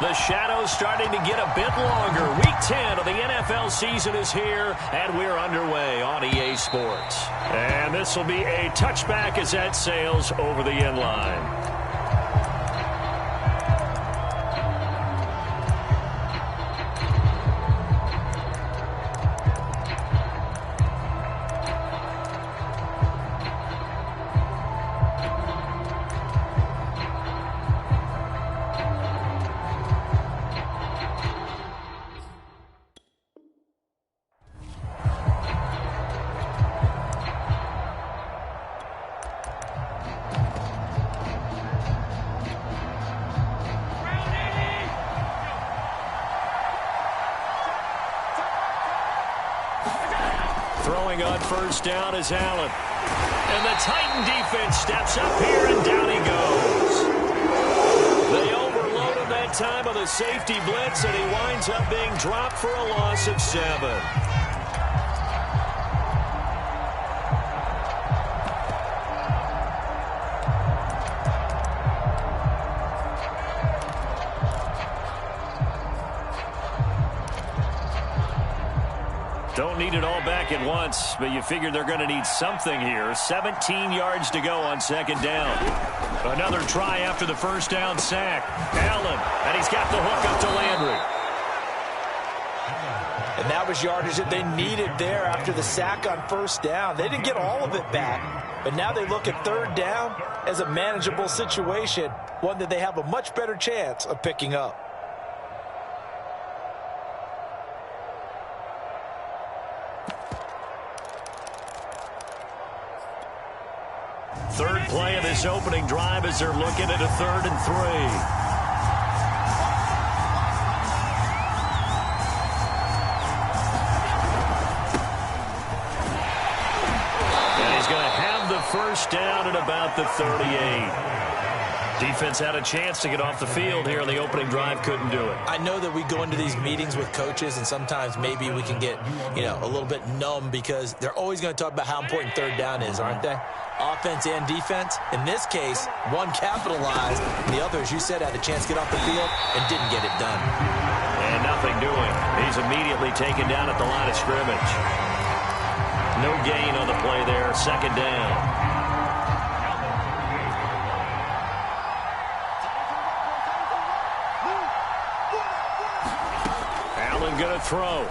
The shadow's starting to get a bit longer. Week 10 of the NFL season is here, and we're underway on EA Sports. And this will be a touchback as that sails over the end line. Throwing on first down is Allen. And the Titan defense steps up here, and down he goes. They overload him that time of the safety blitz, and he winds up being dropped for a loss of 7. Don't need it all back at once, but you figure they're going to need something here. 17 yards to go on second down. Another try after the first down sack. Allen, and he's got the hook up to Landry. And that was yardage that they needed there after the sack on first down. They didn't get all of it back, but now they look at third down as a manageable situation, one that they have a much better chance of picking up. Third play of this opening drive as they're looking at a 3rd and 3. And he's going to have the first down at about the 38. Defense had a chance to get off the field here in the opening drive, couldn't do it. I know that we go into these meetings with coaches, and sometimes maybe we can get, a little bit numb because they're always going to talk about how important third down is, aren't they? Offense and defense. In this case, one capitalized, and the other, as you said, had a chance to get off the field and didn't get it done. And nothing doing. He's immediately taken down at the line of scrimmage. No gain on the play there, second down. Going to throw.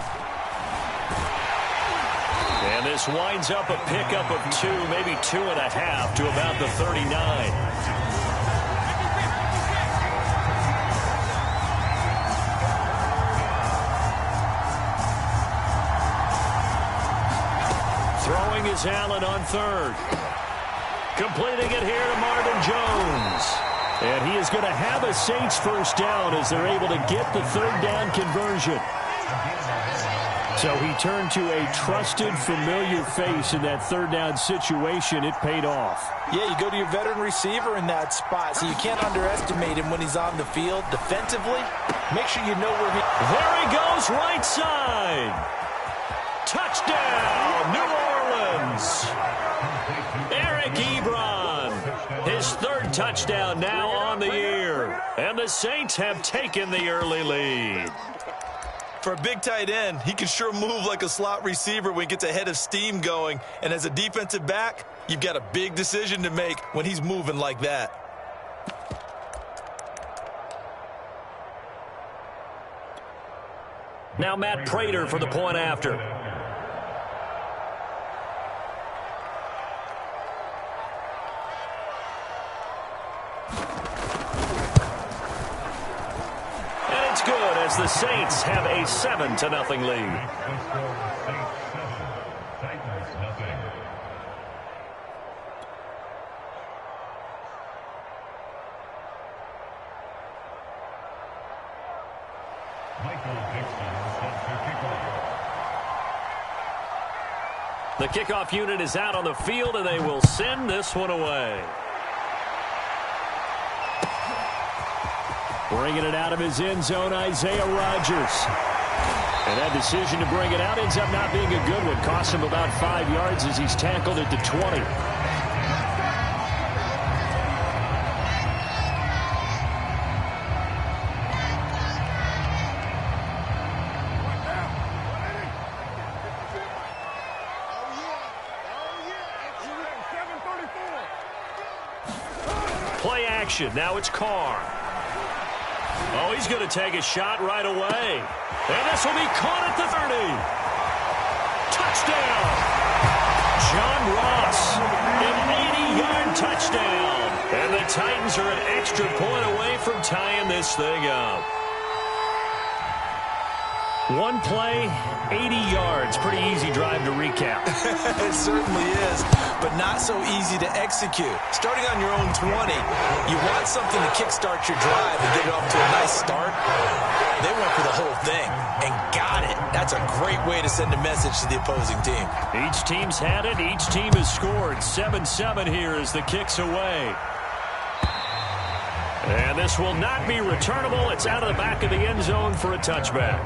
And this winds up a pickup of 2, maybe 2.5 to about the 39. Throwing is Allen on 3rd. Completing it here to Marvin Jones. And he is going to have a Saints first down as they're able to get the 3rd down conversion. So he turned to a trusted, familiar face in that 3rd down situation. It paid off. Yeah, you go to your veteran receiver in that spot, so you can't underestimate him when he's on the field defensively. Make sure you know where he... There he goes, right side. Touchdown, New Orleans. Eric Ebron, his 3rd touchdown now on the year. And the Saints have taken the early lead. For a big tight end, he can sure move like a slot receiver when he gets a head of steam going. And as a defensive back, you've got a big decision to make when he's moving like that. Now Matt Prater for the point after. Good as the Saints have a 7-0 lead. The kickoff unit is out on the field, and they will send this one away. Bringing it out of his end zone, Isaiah Rodgers. And that decision to bring it out ends up not being a good one. Costs him about 5 yards as he's tackled at the 20. action. Now it's Carr. Oh, he's going to take a shot right away. And this will be caught at the 30. Touchdown. John Ross, an 80-yard touchdown. And the Titans are an extra point away from tying this thing up. One play, 80 yards. Pretty easy drive to recap. It certainly is, but not so easy to execute. Starting on your own 20, you want something to kickstart your drive and get it off to a nice start. They went for the whole thing and got it. That's a great way to send a message to the opposing team. Each team's had it. Each team has scored. 7-7 here as the kick's away. And this will not be returnable. It's out of the back of the end zone for a touchback.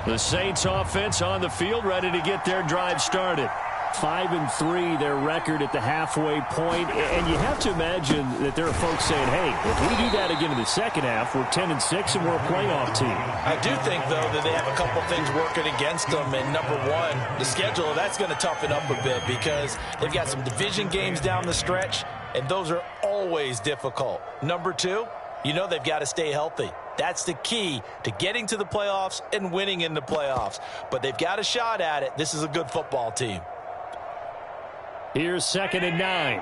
The Saints offense on the field, ready to get their drive started. 5-3, their record at the halfway point. And you have to imagine that there are folks saying, hey, if we do that again in the second half, we're 10-6 and we're a playoff team. I do think, though, that they have a couple things working against them. And number one, the schedule, that's going to toughen up a bit because they've got some division games down the stretch, and those are always difficult. Number two, you know they've got to stay healthy. That's the key to getting to the playoffs and winning in the playoffs. But they've got a shot at it. This is a good football team. Here's 2nd and 9.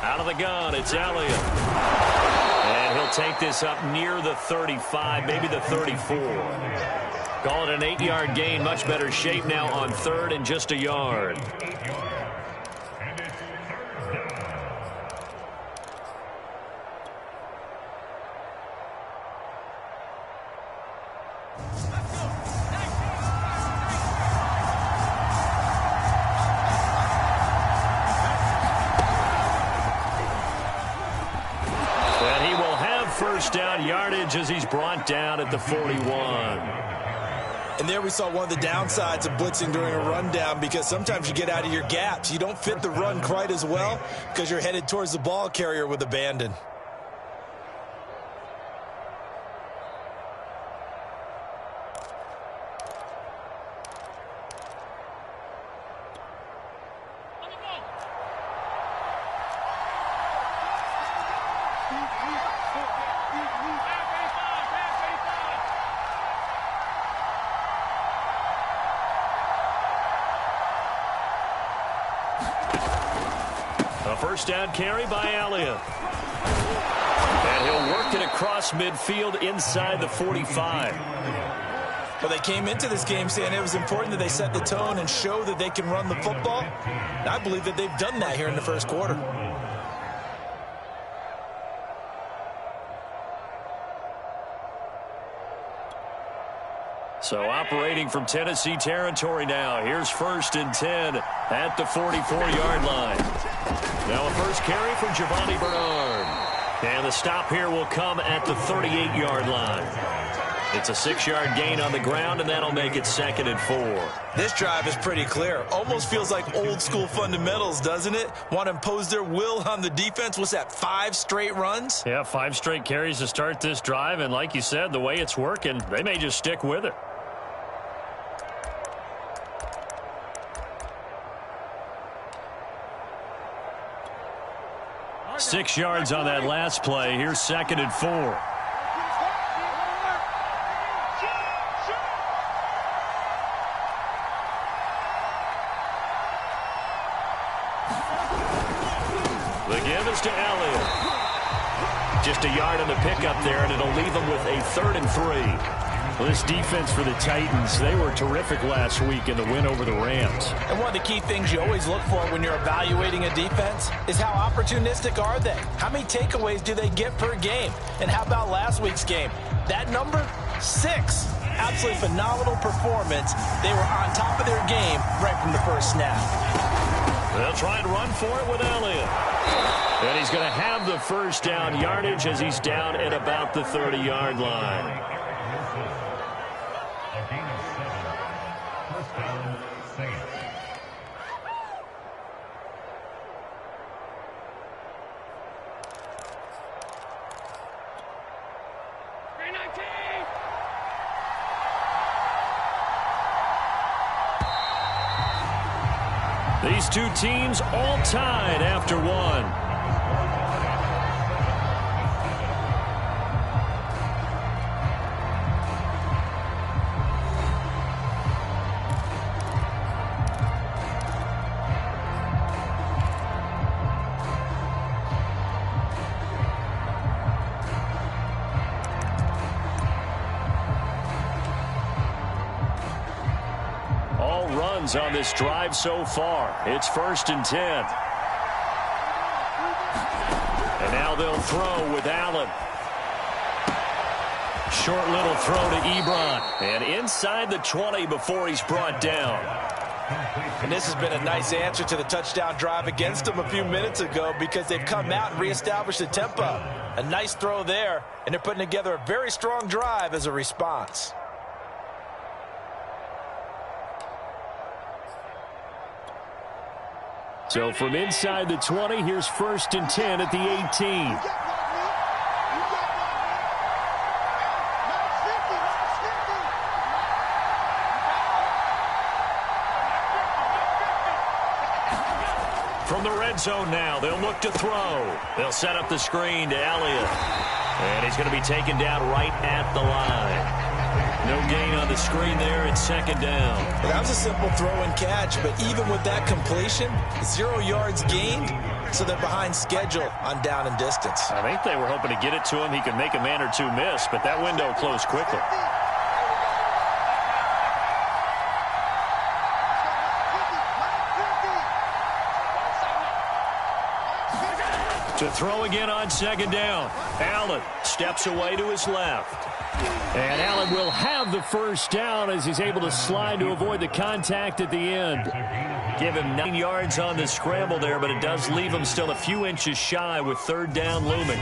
Out of the gun, it's Elliott. And he'll take this up near the 35, maybe the 34. Call it an 8-yard gain. Much better shape now on 3rd and just a yard. And he will have first down yardage as he's brought down at the 41. And there we saw one of the downsides of blitzing during a rundown because sometimes you get out of your gaps. You don't fit the run quite as well because you're headed towards the ball carrier with abandon. A first down carry by Elliott. And he'll work it across midfield inside the 45. Well, they came into this game saying it was important that they set the tone and show that they can run the football. And I believe that they've done that here in the first quarter. So operating from Tennessee territory now. Here's 1st and 10 at the 44-yard line. Now a first carry from Giovanni Bernard. And the stop here will come at the 38-yard line. It's a 6-yard gain on the ground, and that'll make it 2nd and 4. This drive is pretty clear. Almost feels like old-school fundamentals, doesn't it? Want to impose their will on the defense. What's that, 5 straight runs? Yeah, 5 straight carries to start this drive, and like you said, the way it's working, they may just stick with it. 6 yards on that last play. Here's 2nd and 4. The give is to Elliott. Just a yard on the pickup there, and it'll leave them with a 3rd and 3. Well, this defense for the Titans, they were terrific last week in the win over the Rams. And one of the key things you always look for when you're evaluating a defense is how opportunistic are they? How many takeaways do they get per game? And how about last week's game? That number, 6. Absolutely phenomenal performance. They were on top of their game right from the first snap. They'll try and run for it with Elliott. And he's going to have the first down yardage as he's down at about the 30-yard line. These two teams all tied after one. On this drive so far. It's 1st and 10. And now they'll throw with Allen. Short little throw to Ebron. And inside the 20 before he's brought down. And this has been a nice answer to the touchdown drive against them a few minutes ago because they've come out and reestablished the tempo. A nice throw there, and they're putting together a very strong drive as a response. So from inside the 20, here's 1st and 10 at the 18. From the red zone now, they'll look to throw. They'll set up the screen to Elliott. And he's going to be taken down right at the line. No gain on the screen there. It's 2nd down. Well, that was a simple throw and catch, but even with that completion, 0 yards gained, so they're behind schedule on down and distance. I think they were hoping to get it to him. He could make a man or two miss, but that window closed quickly. To throw again on 2nd down. Allen steps away to his left. And Allen will have the 1st down as he's able to slide to avoid the contact at the end. Give him 9 yards on the scramble there, but it does leave him still a few inches shy with 3rd down looming.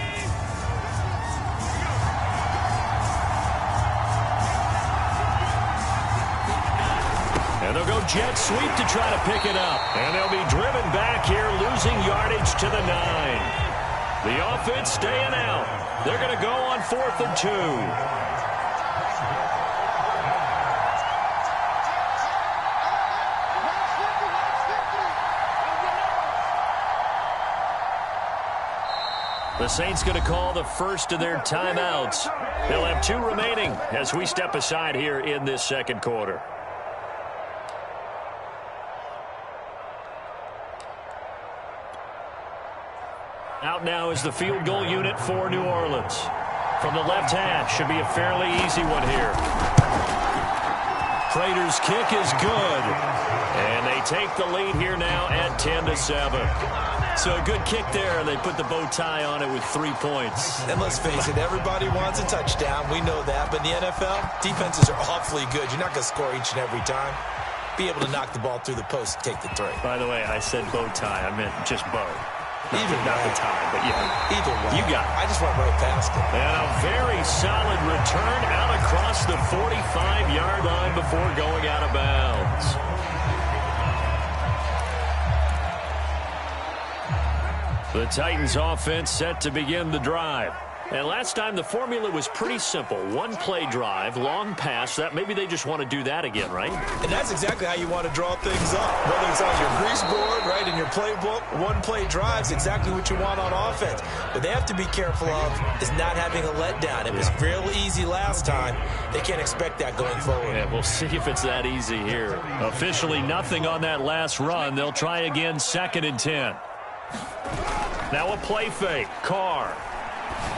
And they'll go jet sweep to try to pick it up. And they'll be driven back here, losing yardage to the 9. The offense staying out. They're going to go on 4th and 2. The Saints going to call the first of their timeouts. They'll have 2 remaining as we step aside here in this 2nd quarter. Out now is the field goal unit for New Orleans. From the left hash, should be a fairly easy one here. Prater's kick is good. And they take the lead here now at 10-7. So a good kick there. They put the bow tie on it with 3 points. And let's face it, everybody wants a touchdown. We know that. But in the NFL, defenses are awfully good. You're not going to score each and every time. Be able to knock the ball through the post and take the 3. By the way, I said bow tie. I meant just bow. Not the tie, but yeah. Either way. You got it. I just went right past it. And a very solid return out across the 45-yard line before going out of bounds. The Titans offense set to begin the drive. And last time the formula was pretty simple. 1-play drive, long pass. That maybe they just want to do that again, right? And that's exactly how you want to draw things up. Whether it's on your grease board, right, in your playbook, 1-play drives, exactly what you want on offense. But they have to be careful of is not having a letdown. It was real easy last time. They can't expect that going forward. Yeah, we'll see if it's that easy here. Officially nothing on that last run. They'll try again 2nd and 10. Now a play fake. Carr.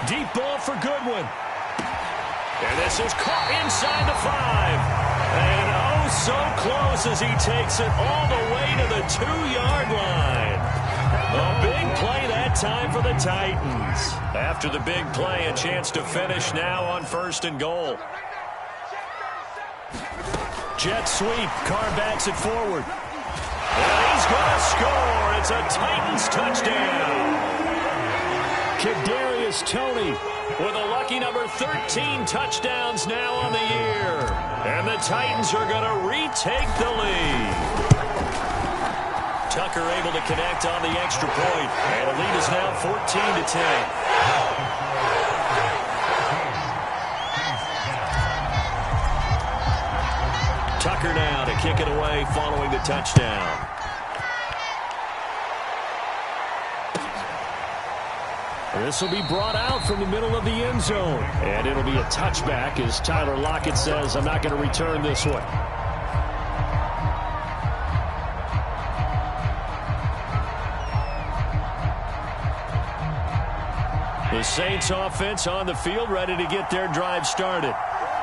Deep ball for Goodwin. And this is caught inside the 5. And oh, so close as he takes it all the way to the 2-yard line. A big play that time for the Titans. After the big play, a chance to finish now on 1st and goal. Jet sweep. Carr backs it forward. And he's going to score. It's a Titans touchdown. Kadarius Toney with a lucky number 13 touchdowns now on the year. And the Titans are going to retake the lead. Tucker able to connect on the extra point. And the lead is now 14-10. Tucker now to kick it away following the touchdown. This will be brought out from the middle of the end zone. And it'll be a touchback as Tyler Lockett says, I'm not going to return this one. The Saints offense on the field, ready to get their drive started.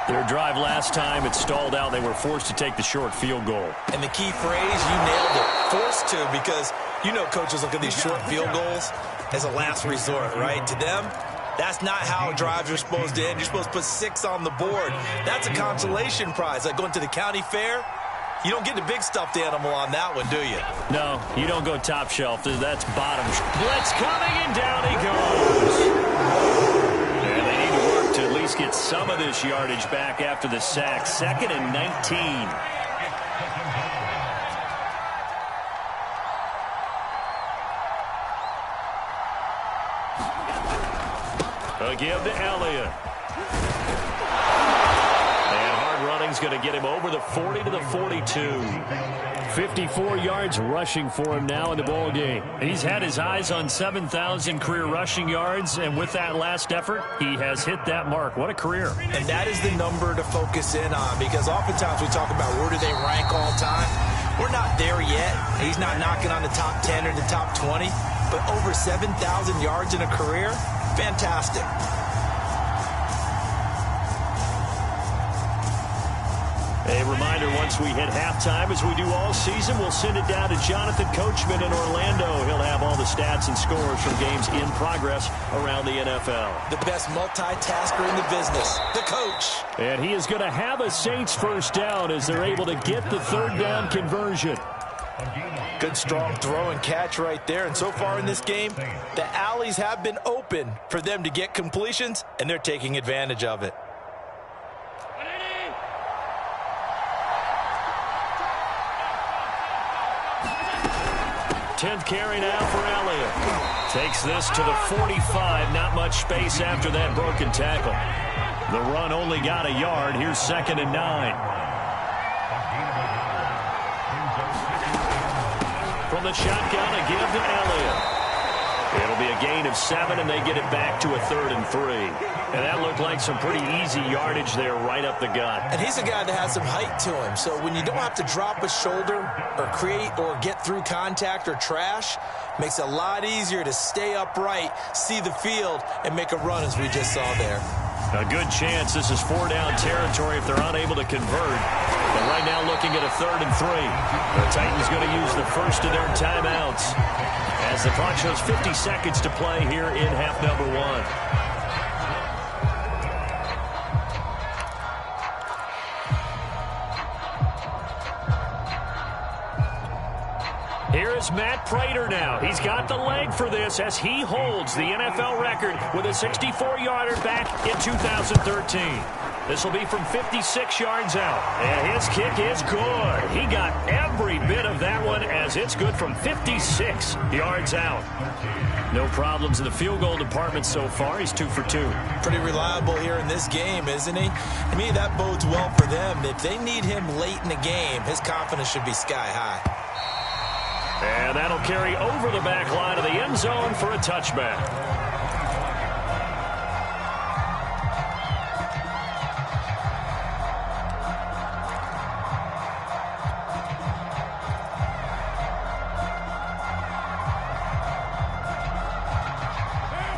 Their drive last time, it stalled out. They were forced to take the short field goal. And the key phrase, you nailed it, forced to, because you know coaches look at these short field goals as a last resort, right? To them, that's not how drives are supposed to end. You're supposed to put 6 on the board. That's a consolation prize. Like going to the county fair, you don't get the big stuffed animal on that one, do you? No, you don't go top shelf. That's bottom. Blitz coming, and down he goes. And they need to work to at least get some of this yardage back after the sack. 2nd and 19. A give to Elliott. And hard running's going to get him over the 40 to the 42. 54 yards rushing for him now in the ball game. He's had his eyes on 7,000 career rushing yards, and with that last effort, he has hit that mark. What a career. And that is the number to focus in on, because oftentimes we talk about where do they rank all time. We're not there yet. He's not knocking on the top 10 or the top 20, but over 7,000 yards in a career, fantastic. A reminder, once we hit halftime, as we do all season, we'll send it down to Jonathan Coachman in Orlando. He'll have all the stats and scores from games in progress around the NFL. The best multitasker in the business, the coach. And he is going to have a Saints first down as they're able to get the third down conversion. Good, strong throw and catch right there. And so far in this game, the alleys have been open for them to get completions, and they're taking advantage of it. 10th carry now for Elliott. Takes this to the 45. Not much space after that broken tackle. The run only got a yard. Here's 2nd and 9. From the shotgun, a give to Elliott. It'll be a gain of 7, and they get it back to a 3rd and 3. And that looked like some pretty easy yardage there right up the gut. And he's a guy that has some height to him. So when you don't have to drop a shoulder or create or get through contact or trash, makes it a lot easier to stay upright, see the field, and make a run as we just saw there. A good chance this is 4-down territory if they're unable to convert. But right now looking at a 3rd and 3. The Titans going to use the first of their timeouts as the clock shows 50 seconds to play here in half number 1. Here is Matt Prater now. He's got the leg for this as he holds the NFL record with a 64-yarder back in 2013. This will be from 56 yards out. And his kick is good. He got every bit of that one as it's good from 56 yards out. No problems in the field goal department so far. He's 2 for 2. Pretty reliable here in this game, isn't he? To me, that bodes well for them. If they need him late in the game, his confidence should be sky high. And that'll carry over the back line of the end zone for a touchback.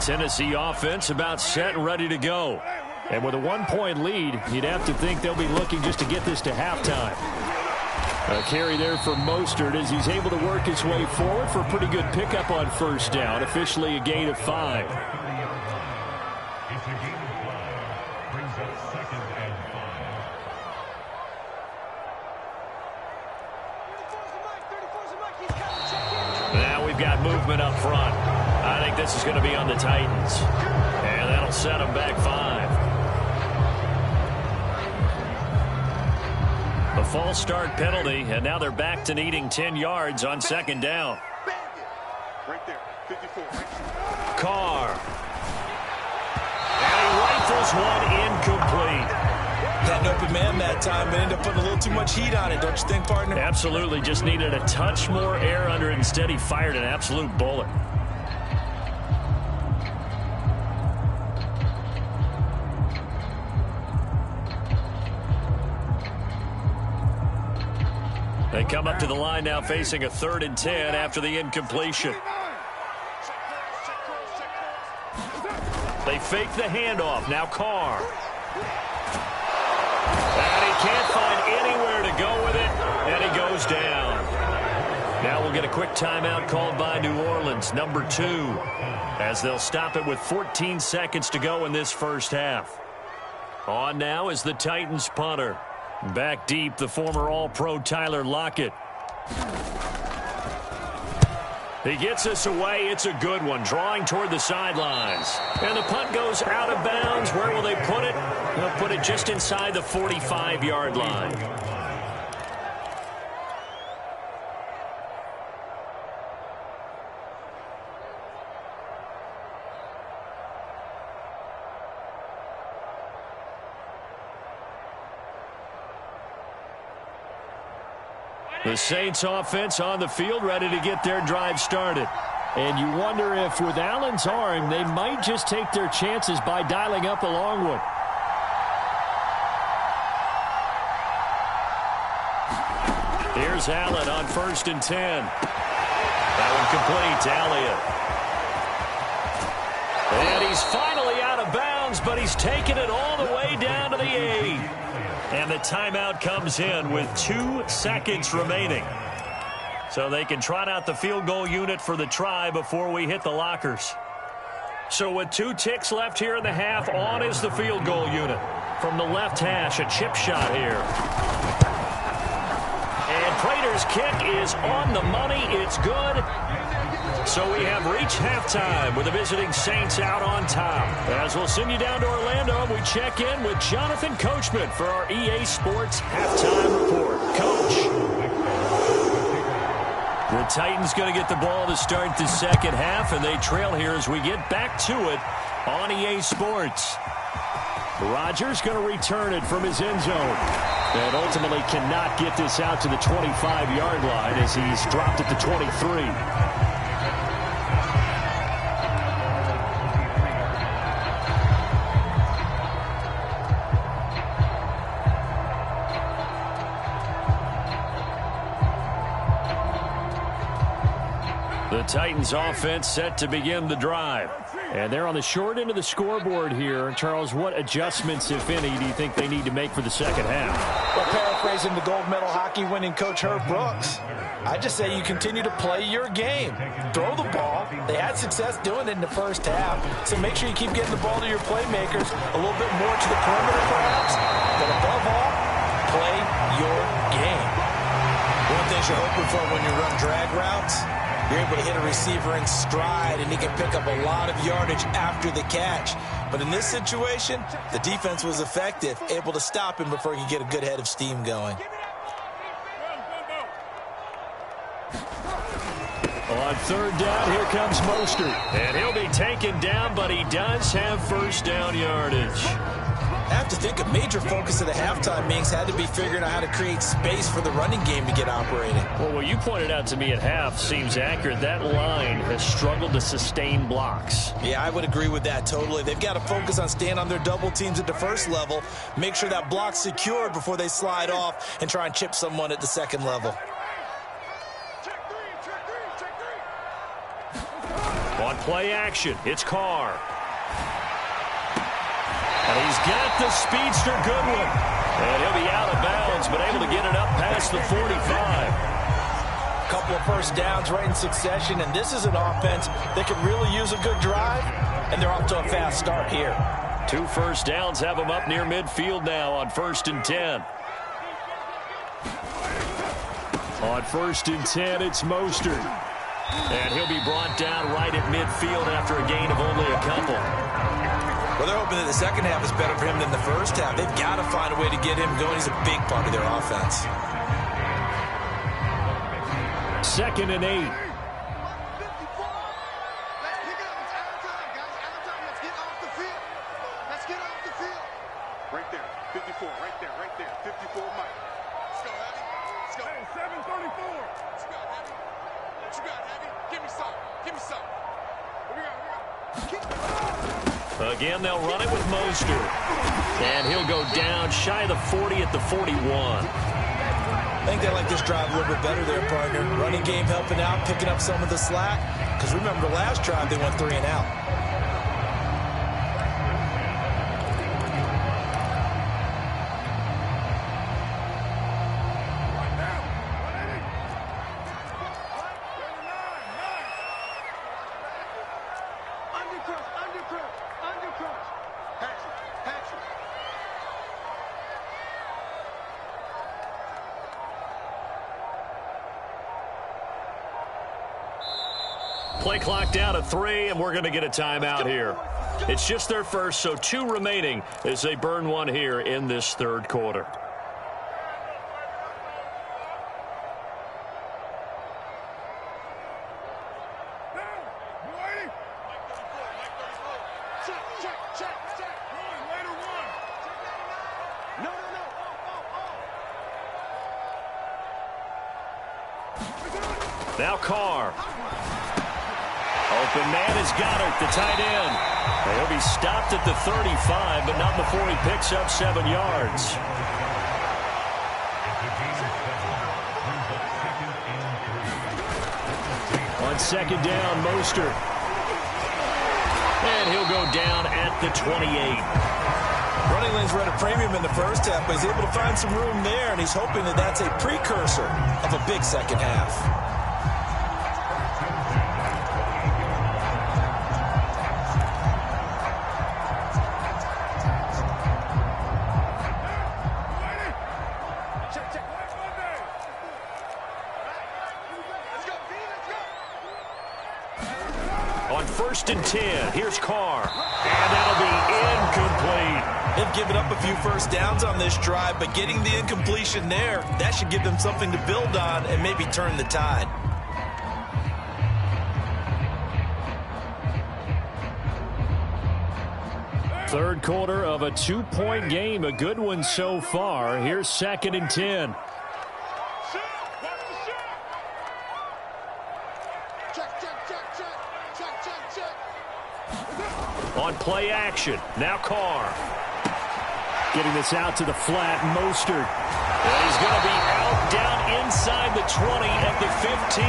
Tennessee offense about set and ready to go. And with a 1-point lead, you'd have to think they'll be looking just to get this to halftime. A carry there for Mostert as he's able to work his way forward for a pretty good pickup on first down. Officially a gain of 5. Now we've got movement up front. I think this is going to be on the Titans. And that'll set them back 5. A false start penalty, and now they're back to needing 10 yards on 2nd down. Right there, 54. Carr. And he rifles one incomplete. Had an open man that time, but ended up putting a little too much heat on it, don't you think, partner? Absolutely, just needed a touch more air under it. Instead, he fired an absolute bullet. come up to the line now facing a 3rd and 10 after the incompletion. They fake the handoff. Now Carr. And he can't find anywhere to go with it, and he goes down. Now we'll get a quick timeout called by New Orleans, number 2, as they'll stop it with 14 seconds to go in this first half. On now is the Titans punter. Back deep, the former All-Pro Tyler Lockett. He gets us away. It's a good one, drawing toward the sidelines. And the punt goes out of bounds. Where will they put it? They'll put it just inside the 45-yard line. The Saints offense on the field, ready to get their drive started. And you wonder if with Allen's arm, they might just take their chances by dialing up a long one. Here's Allen on 1st and 10. That one complete to Elliott. And he's finally out of bounds, but he's taken it all the way down to the 8. And the timeout comes in with 2 seconds remaining. So they can trot out the field goal unit for the try before we hit the lockers. So with 2 ticks left here in the half, on is the field goal unit. From the left hash, a chip shot here. And Prater's kick is on the money. It's good. So we have reached halftime with the visiting Saints out on top. As we'll send you down to Orlando, we check in with Jonathan Coachman for our EA Sports Halftime Report. Coach. The Titans going to get the ball to start the second half, and they trail here as we get back to it on EA Sports. Rodgers going to return it from his end zone. And ultimately cannot get this out to the 25-yard line as he's dropped at the 23. The Titans offense set to begin the drive. And they're on the short end of the scoreboard here. Charles, what adjustments, if any, do you think they need to make for the second half? Well, paraphrasing the gold medal hockey winning coach Herb Brooks, I just say you continue to play your game. Throw the ball. They had success doing it in the first half. So make sure you keep getting the ball to your playmakers a little bit more to the perimeter perhaps. But above all, play your game. One thing you're hoping for when you run drag routes, you're able to hit a receiver in stride, and he can pick up a lot of yardage after the catch. But in this situation, the defense was effective, able to stop him before he could get a good head of steam going. On 3rd down, here comes Mostert. And he'll be taken down, but he does have first down yardage. I have to think a major focus of the halftime meetings had to be figuring out how to create space for the running game to get operating. Well, what you pointed out to me at half seems accurate. That line has struggled to sustain blocks. Yeah, I would agree with that totally. They've got to focus on staying on their double teams at the first level, make sure that block's secured before they slide off and try and chip someone at the second level. On play action, it's Carr. And he's got the speedster Goodwin. And he'll be out of bounds, but able to get it up past the 45. A couple of first downs right in succession, and this is an offense that could really use a good drive, and they're off to a fast start here. 2 first downs have them up near midfield now on 1st and 10. On 1st and 10, it's Mostert. And he'll be brought down right at midfield after a gain of only a couple. Well, they're hoping that the second half is better for him than the first half. They've got to find a way to get him going. He's a big part of their offense. 2nd and 8. Right there, 54, right there, 54, Mike. Let's go, Heavy. Let's go. Hey, 734. What you got, Heavy? What you got, Heavy? Give me some. Give me some. What we got? Again, they'll run it with Mostert. And he'll go down shy of the 40 at the 41. I think they like this drive a little bit better there, partner. Running game helping out, picking up some of the slack. Because remember, the last drive, they went 3 and out. Play clock down to 3, and we're going to get a timeout here. It's just their first, so 2 remaining as they burn one here in this third quarter. Now Carr. Open man has got it, the tight end. He'll be stopped at the 35, but not before he picks up 7 yards. On second down, Mostert. And he'll go down at the 28. Running lanes were at a premium in the first half, but he's able to find some room there, and he's hoping that that's a precursor of a big second half. On 1st and 10, here's Carr. And that'll be incomplete. They've given up a few first downs on this drive, but getting the incompletion there, that should give them something to build on and maybe turn the tide. Third quarter of a 2-point game, a good one so far. Here's 2nd and 10. On play action, now Carr. Getting this out to the flat, Mostert. And he's going to be out down inside the 20 at the 15.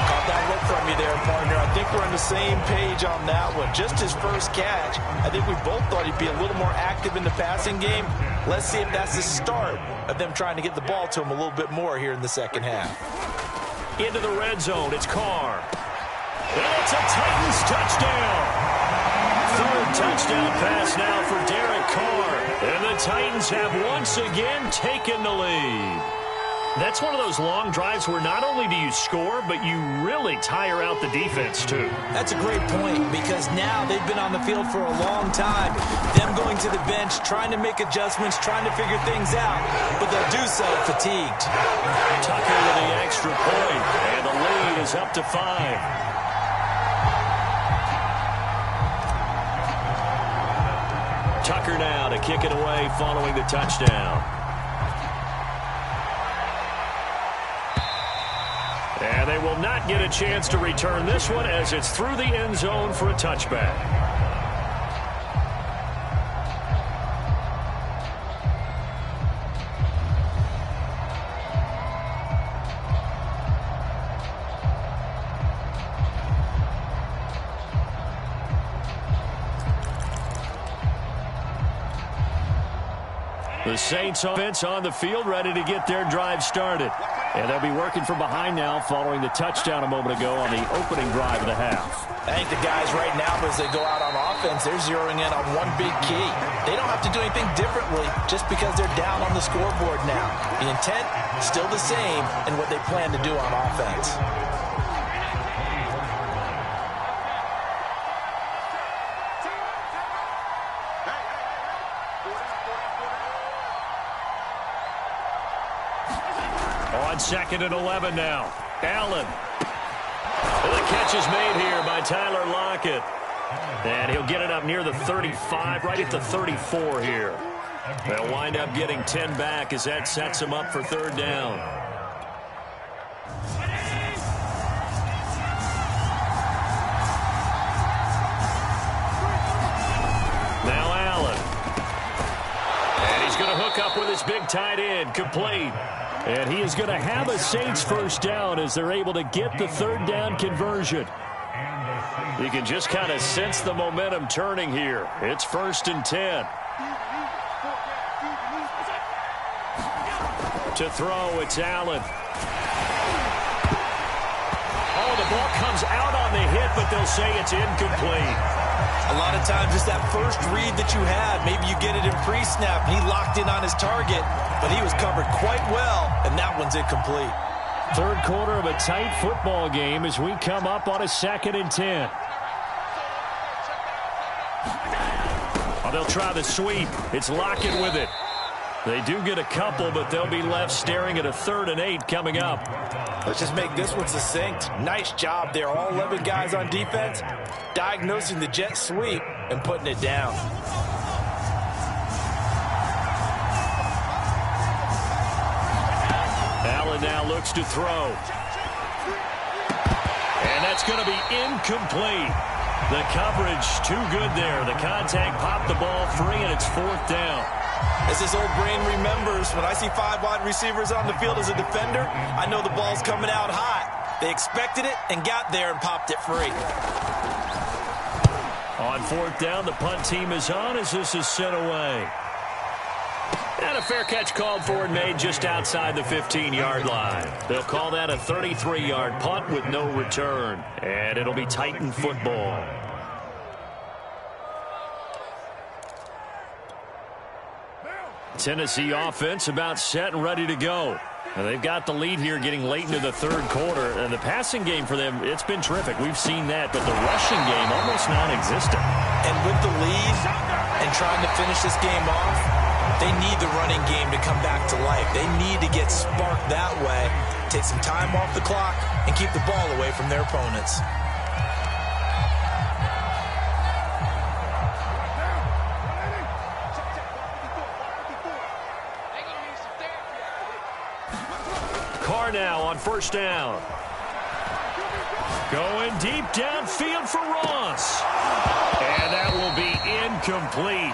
Caught that look from you there, partner. I think we're on the same page on that one. Just his first catch, I think we both thought he'd be a little more active in the passing game. Let's see if that's the start of them trying to get the ball to him a little bit more here in the second half. Into the red zone, it's Carr. And it's a Titans touchdown. Third touchdown pass now for Derek Carr. And the Titans have once again taken the lead. That's one of those long drives where not only do you score, but you really tire out the defense, too. That's a great point, because now they've been on the field for a long time. Them going to the bench, trying to make adjustments, trying to figure things out, but they'll do so fatigued. Tucker with the extra point, and the lead is up to 5. Tucker now to kick it away following the touchdown. And they will not get a chance to return this one as it's through the end zone for a touchback. The Saints offense on the field, ready to get their drive started. And they'll be working from behind now following the touchdown a moment ago on the opening drive of the half. I think the guys right now, as they go out on offense, they're zeroing in on one big key. They don't have to do anything differently just because they're down on the scoreboard now. The intent, still the same in what they plan to do on offense. On 2nd and 11 now. Allen. And the catch is made here by Tyler Lockett. And he'll get it up near the 35, right at the 34 here. They'll wind up getting 10 back as that sets him up for 3rd down. Now Allen. And he's going to hook up with his big tight end, complete. And he is going to have a Saints first down as they're able to get the third down conversion. You can just kind of sense the momentum turning here. It's 1st and 10. To throw, it's Allen. Oh, the ball comes out on the hit, but they'll say it's incomplete. A lot of times it's that first read that you had. Maybe you get it in pre-snap, and he locked in on his target, but he was covered quite well, and that one's incomplete. Third quarter of a tight football game as we come up on a 2nd and 10. Oh, they'll try the sweep. It's Lockett with it. They do get a couple, but they'll be left staring at a 3rd and 8 coming up. Let's just make this one succinct. Nice job there. All 11 guys on defense diagnosing the jet sweep and putting it down. Allen now looks to throw. And that's going to be incomplete. The coverage too good there. The contact popped the ball free, and it's 4th down. As this old brain remembers, when I see 5 wide receivers on the field as a defender, I know the ball's coming out hot. They expected it and got there and popped it free. On 4th down, the punt team is on as this is sent away. And a fair catch called for and made just outside the 15-yard line. They'll call that a 33-yard punt with no return. And it'll be Titan football. Tennessee offense about set and ready to go. Now they've got the lead here getting late into the 3rd quarter. And the passing game for them, it's been terrific. We've seen that, but the rushing game almost non-existent. And with the lead and trying to finish this game off, they need the running game to come back to life. They need to get sparked that way, take some time off the clock, and keep the ball away from their opponents. Carr now on 1st down. Going deep downfield for Ross. And that will be incomplete.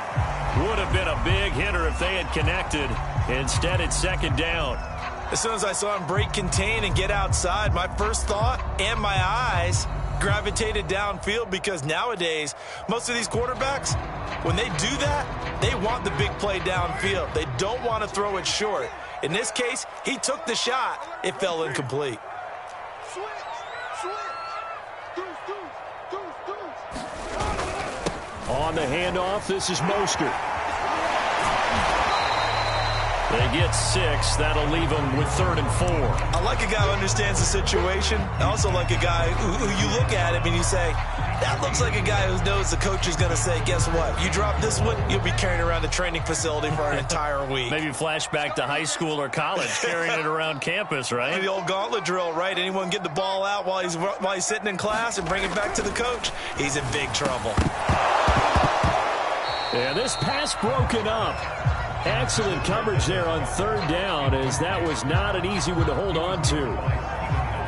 Would have been a big hitter if they had connected. Instead, it's 2nd down. As soon as I saw him break contain and get outside, my first thought and my eyes gravitated downfield, because nowadays, most of these quarterbacks, when they do that, they want the big play downfield. They don't want to throw it short. In this case, he took the shot. It fell incomplete. On the handoff, this is Mostert. They get 6. That'll leave them with 3rd and 4. I like a guy who understands the situation. I also like a guy who you look at him and you say, that looks like a guy who knows the coach is going to say, guess what? You drop this one, you'll be carrying around the training facility for an entire week. Maybe flashback to high school or college, carrying it around campus, right? The old gauntlet drill, right? Anyone get the ball out while he's sitting in class and bring it back to the coach, he's in big trouble. Yeah, this pass broken up. Excellent coverage there on 3rd down, as that was not an easy one to hold on to.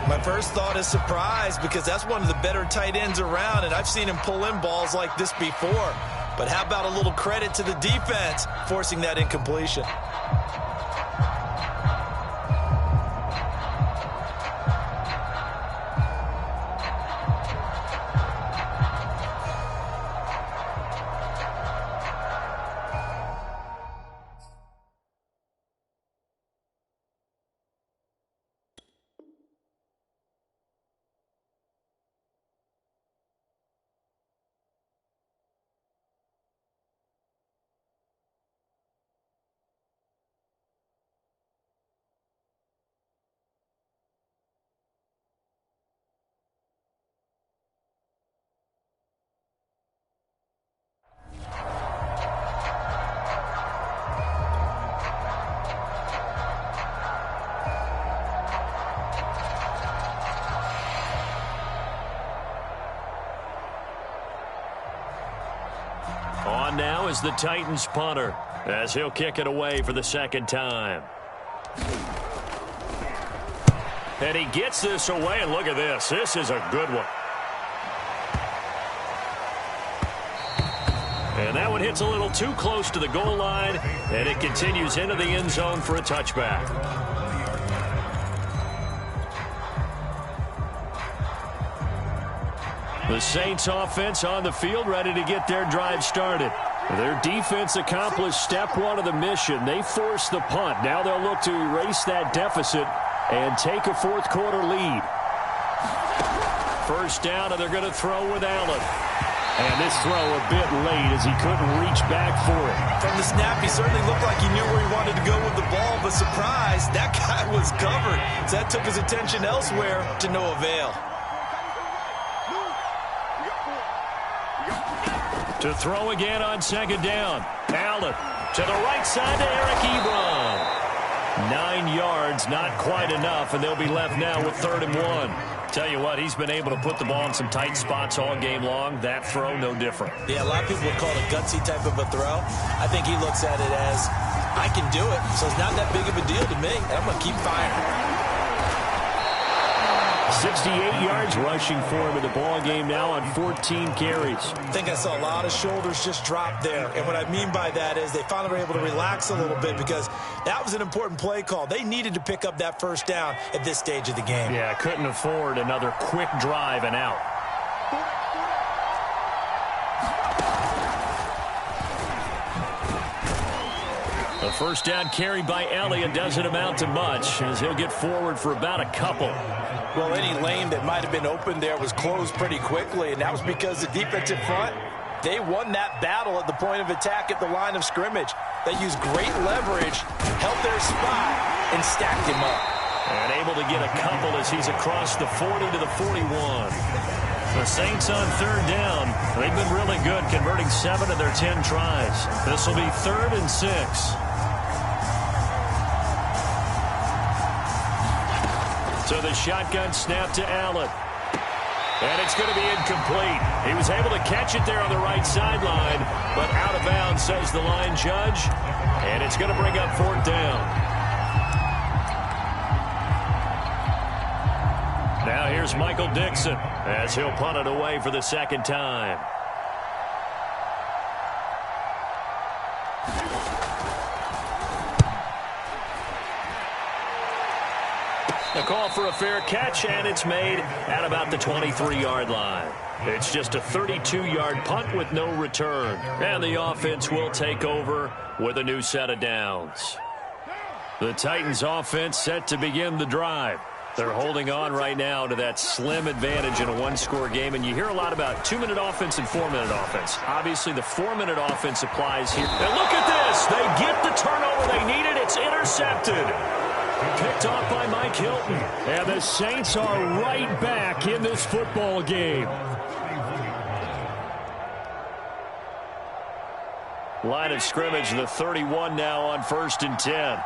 My first thought is surprise, because that's one of the better tight ends around, and I've seen him pull in balls like this before. But how about a little credit to the defense forcing that incompletion? On now is the Titans punter, as he'll kick it away for the 2nd time. And he gets this away, and look at this. This is a good one. And that one hits a little too close to the goal line, and it continues into the end zone for a touchback. The Saints offense on the field, ready to get their drive started. Their defense accomplished step one of the mission. They forced the punt. Now they'll look to erase that deficit and take a fourth quarter lead. First down, and they're going to throw with Allen. And this throw a bit late as he couldn't reach back for it. From the snap, he certainly looked like he knew where he wanted to go with the ball, but surprise, that guy was covered. So that took his attention elsewhere to no avail. To throw again on second down. Allen to the right side to Eric Ebron. 9 yards, not quite enough, and they'll be left now with 3rd and 1. Tell you what, he's been able to put the ball in some tight spots all game long. That throw, no different. Yeah, a lot of people would call it a gutsy type of a throw. I think he looks at it as, I can do it, so it's not that big of a deal to me, and I'm going to keep firing. 68 yards rushing for him in the ball game now on 14 carries. I think I saw a lot of shoulders just drop there. And what I mean by that is they finally were able to relax a little bit because that was an important play call. They needed to pick up that first down at this stage of the game. Yeah, couldn't afford another quick drive and out. The first down carry by Elliott doesn't amount to much as he'll get forward for about a couple. Well, any lane that might have been open there was closed pretty quickly, and that was because the defensive front, they won that battle at the point of attack at the line of scrimmage. They used great leverage, held their spot, and stacked him up. And able to get a couple as he's across the 40 to the 41. The Saints on 3rd down. They've been really good, converting 7 of their 10 tries. This will be 3rd and 6. So the shotgun snap to Allen. And it's going to be incomplete. He was able to catch it there on the right sideline, but out of bounds, says the line judge. And it's going to bring up 4th down. Now here's Michael Dixon as he'll punt it away for the 2nd time. The call for a fair catch, and it's made at about the 23-yard line. It's just a 32-yard punt with no return. And the offense will take over with a new set of downs. The Titans offense set to begin the drive. They're holding on right now to that slim advantage in a one-score game. And you hear a lot about 2-minute offense and 4-minute offense. Obviously, the 4-minute offense applies here. And look at this. They get the turnover they needed. It's intercepted. Picked off by Mike Hilton. And the Saints are right back in this football game. Line of scrimmage, the 31 now on 1st and 10.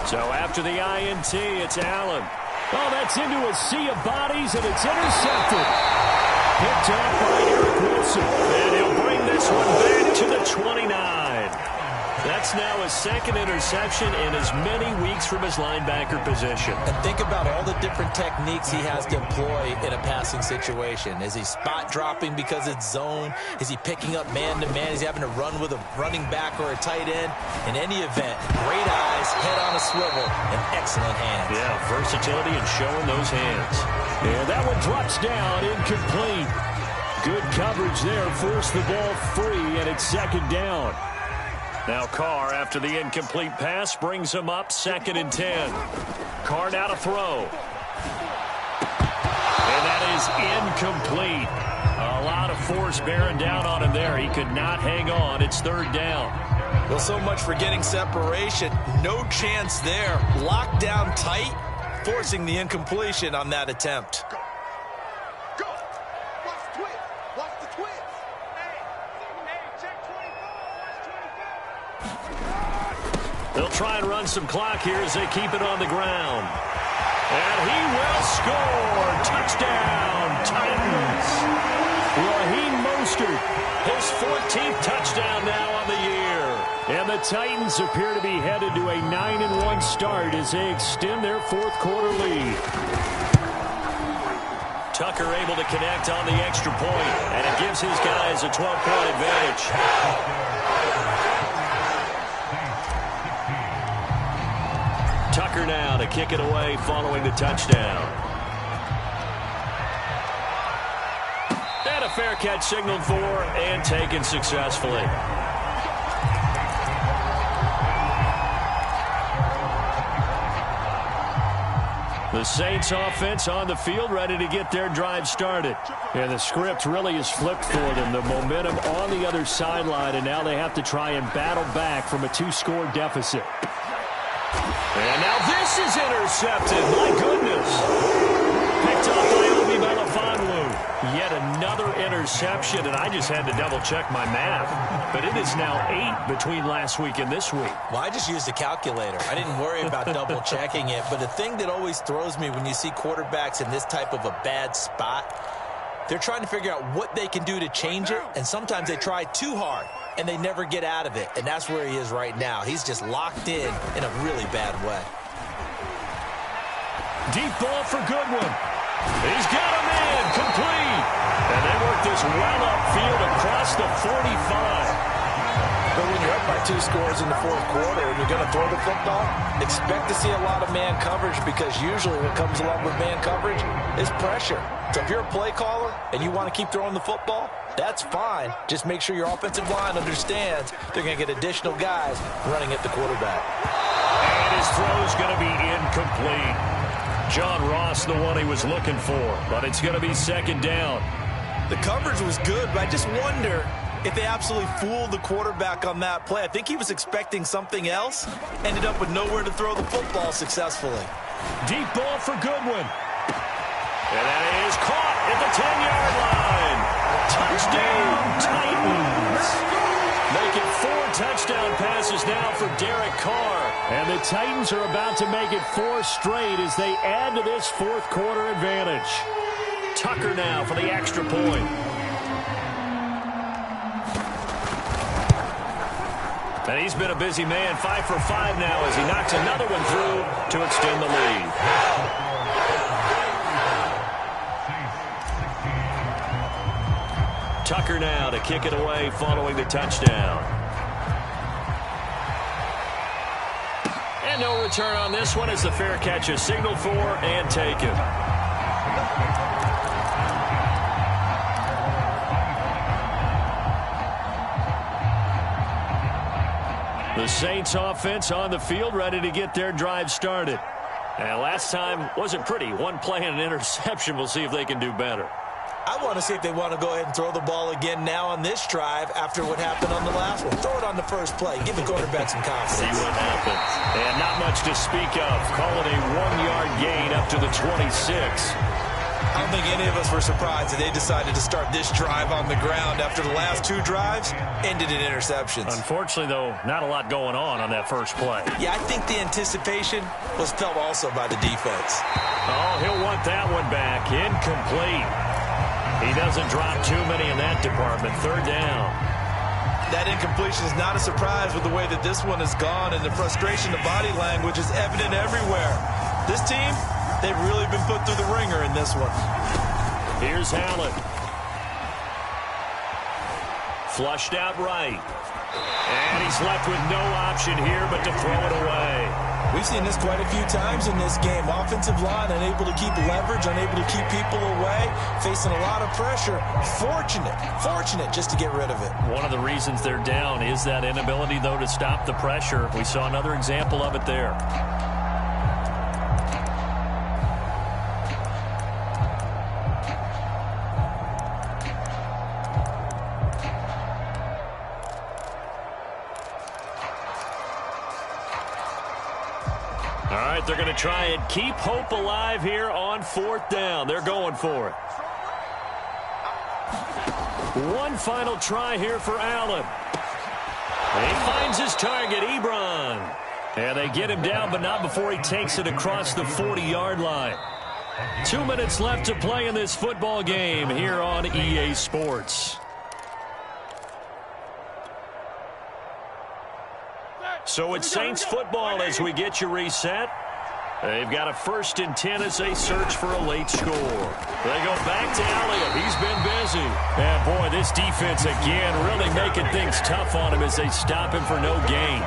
So after the INT, it's Allen. Oh, that's into a sea of bodies, and it's intercepted. Picked off by Eric Wilson. And he'll bring this one back to the 29. That's now his 2nd interception in as many weeks from his linebacker position. And think about all the different techniques he has to employ in a passing situation. Is he spot dropping because it's zone? Is he picking up man-to-man? Is he having to run with a running back or a tight end? In any event, great eyes, head on a swivel, and excellent hands. Yeah, versatility and showing those hands. And that one drops down, incomplete. Good coverage there, forced the ball free, and it's 2nd down. Now Carr, after the incomplete pass, brings him up 2nd and 10. Carr now to throw. And that is incomplete. A lot of force bearing down on him there. He could not hang on. It's 3rd down. Well, so much for getting separation. No chance there. Locked down tight, forcing the incompletion on that attempt. Go! Watch the twist! Watch the twist! Hey, check 24! They'll try and run some clock here as they keep it on the ground. And he will score! Touchdown, Titans! Raheem Mostert, his 14th touchdown now on the year. And the Titans appear to be headed to a 9-1 start as they extend their 4th quarter lead. Tucker able to connect on the extra point, and it gives his guys a 12-point advantage. Tucker now to kick it away following the touchdown. And a fair catch signaled for and taken successfully. The Saints offense on the field, ready to get their drive started. And the script really is flipped for them. The momentum on the other sideline, and now they have to try and battle back from a 2-score deficit. And now this is intercepted. My goodness. Picked up by Obi Melifonwu. Yet another interception, and I just had to double-check my math. But it is now 8 between last week and this week. Well, I just used a calculator. I didn't worry about double-checking it. But the thing that always throws me when you see quarterbacks in this type of a bad spot, they're trying to figure out what they can do to change it, and sometimes they try too hard, and they never get out of it. And that's where he is right now. He's just locked in a really bad way. Deep ball for Goodwin. He's got a man, complete. And they work this well upfield across the 45. But when you're up by 2 scores in the fourth quarter and you're going to throw the football, expect to see a lot of man coverage, because usually what comes along with man coverage is pressure. So if you're a play caller and you want to keep throwing the football, that's fine. Just make sure your offensive line understands they're going to get additional guys running at the quarterback. And his throw's going to be incomplete. John Ross, the one he was looking for, but it's going to be second down. The coverage was good, but I just wonder if they absolutely fooled the quarterback on that play. I think he was expecting something else, ended up with nowhere to throw the football successfully. Deep ball for Goodwin. And that is caught at the 10-yard line. Touchdown, Titans. Making 4 touchdown passes now for Derek Carr. And the Titans are about to make it 4 straight as they add to this fourth quarter advantage. Tucker now for the extra point. And he's been a busy man, 5 for 5 now as he knocks another one through to extend the lead. Tucker now to kick it away following the touchdown. And no return on this one as the fair catch is signaled for and taken. The Saints offense on the field ready to get their drive started. And last time wasn't pretty. One play and an interception. We'll see if they can do better. I want to see if they want to go ahead and throw the ball again now on this drive after what happened on the last one. Throw it on the first play. Give the quarterback some confidence. See what happens. And not much to speak of. Call it a 1-yard gain up to the 26. I don't think any of us were surprised that they decided to start this drive on the ground after the last 2 drives ended in interceptions. Unfortunately, though, not a lot going on that first play. Yeah, I think the anticipation was felt also by the defense. Oh, he'll want that one back. Incomplete. He doesn't drop too many in that department. Third down. That incompletion is not a surprise with the way that this one has gone, and the frustration, the body language is evident everywhere. This team, they've really been put through the ringer in this one. Here's Allen. Flushed out right. And he's left with no option here but to throw it away. We've seen this quite a few times in this game. Offensive line unable to keep leverage, unable to keep people away, facing a lot of pressure. Fortunate just to get rid of it. One of the reasons they're down is that inability, though, to stop the pressure. We saw another example of it there. All right, they're going to try and keep hope alive here on 4th down. They're going for it. One final try here for Allen. He finds his target, Ebron. And they get him down, but not before he takes it across the 40-yard line. 2 minutes left to play in this football game here on EA Sports. So it's Saints football as we get you reset. They've got a 1st and 10 as they search for a late score. They go back to Elliott. He's been busy. And, boy, this defense again really making things tough on him as they stop him for no gain.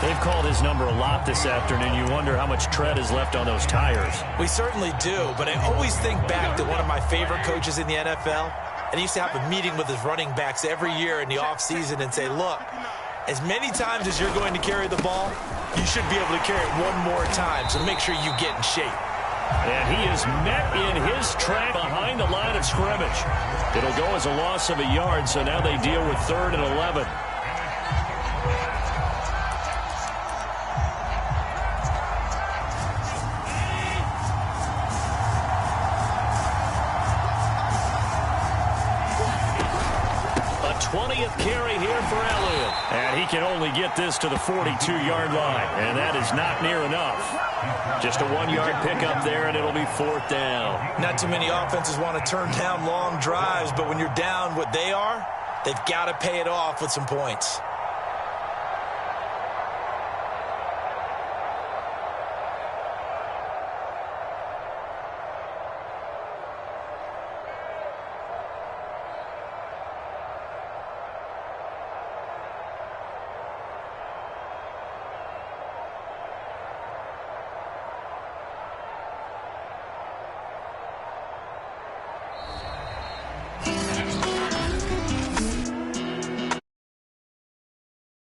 They've called his number a lot this afternoon. You wonder how much tread is left on those tires. We certainly do, but I always think back to one of my favorite coaches in the NFL, and he used to have a meeting with his running backs every year in the offseason and say, look, as many times as you're going to carry the ball, you should be able to carry it one more time, so make sure you get in shape. And he is met in his track behind the line of scrimmage. It'll go as a loss of a yard, so now they deal with 3rd and 11. A 20th carry here for Elliott. And he can only get this to the 42-yard line, and that is not near enough. Just a 1-yard pickup there, and it'll be 4th down. Not too many offenses want to turn down long drives, but when you're down what they are, they've got to pay it off with some points.